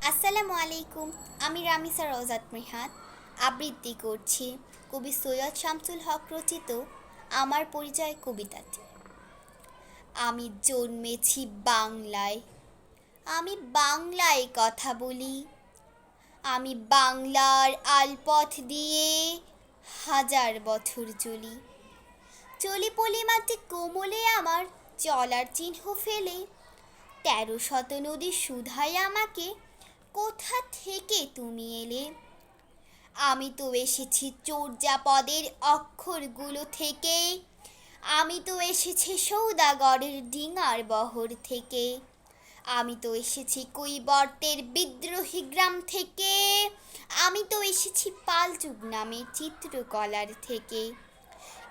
আসসালামু আলাইকুম। আমি রামিসা রওজাত মৃহাত আবৃত্তি করছি কবি সৈয়দ শামসুল হক রচিত আমার পরিচয় কবিতাটি। আমি জন্মেছি বাংলায়, আমি বাংলায় কথা বলি। আমি বাংলার আলপথ দিয়ে হাজার বছর চলি। চলি পলিমাটি কোমলে আমার চলার চিহ্ন ফেলে। ১৩০০ নদী শুধায় আমাকে, কোথা থেকে তুমি এলে? আমি তো এসেছি চর্যাপদের অক্ষরগুলো থেকে। আমি তো এসেছি সৌদাগরের ডিঙার বহর থেকে। আমি তো এসেছি কৈবর্তের বিদ্রোহী গ্রাম থেকে। আমি তো এসেছি পালচুক নামে চিত্রকলার থেকে।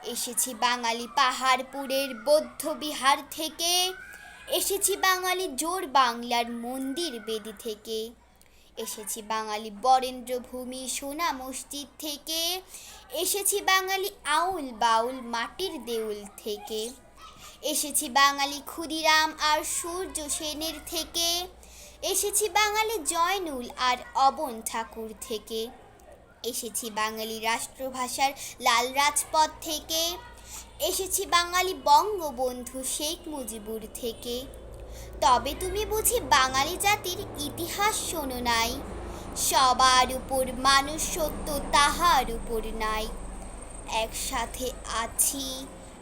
এসেছি বাঙালি পাহাড়পুরের বৌদ্ধ বিহার থেকে। এসেছি বাঙালি জোর বাংলার মন্দির বেদি থেকে। এসেছি বাঙালি বরেন্দ্রভূমি সোনা মসজিদ থেকে। এসেছি বাঙালি আউল বাউল মাটির দেউল থেকে। এসেছি বাঙালি ক্ষুদিরাম আর সূর্য সেনের থেকে। এসেছি বাঙালি জয়নুল আর অবন ঠাকুর থেকে। এসেছি বাঙালি রাষ্ট্রভাষার লাল রাজপথ থেকে। এসেছি বাঙালি বঙ্গবন্ধু শেখ মুজিবুর থেকে। তবে তুমি বুঝি বাঙালি জাতির ইতিহাস শোনো নাই? সবার উপর মানুষ সত্য তাহার উপর নাই। একসাথে আছি,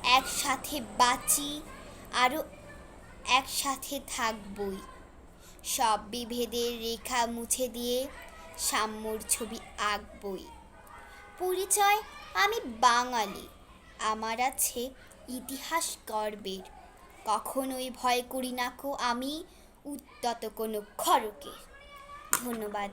একসাথে বাঁচি, আরও একসাথে থাকবই। সব বিভেদের রেখা মুছে দিয়ে সাম্যর ছবি আঁকবই। পরিচয়, আমি বাঙালি, আমার আছে ইতিহাস গর্বের। কখনোই ভয় করি না কো আমি উদ্যত কোনো খড়কে। ধন্যবাদ।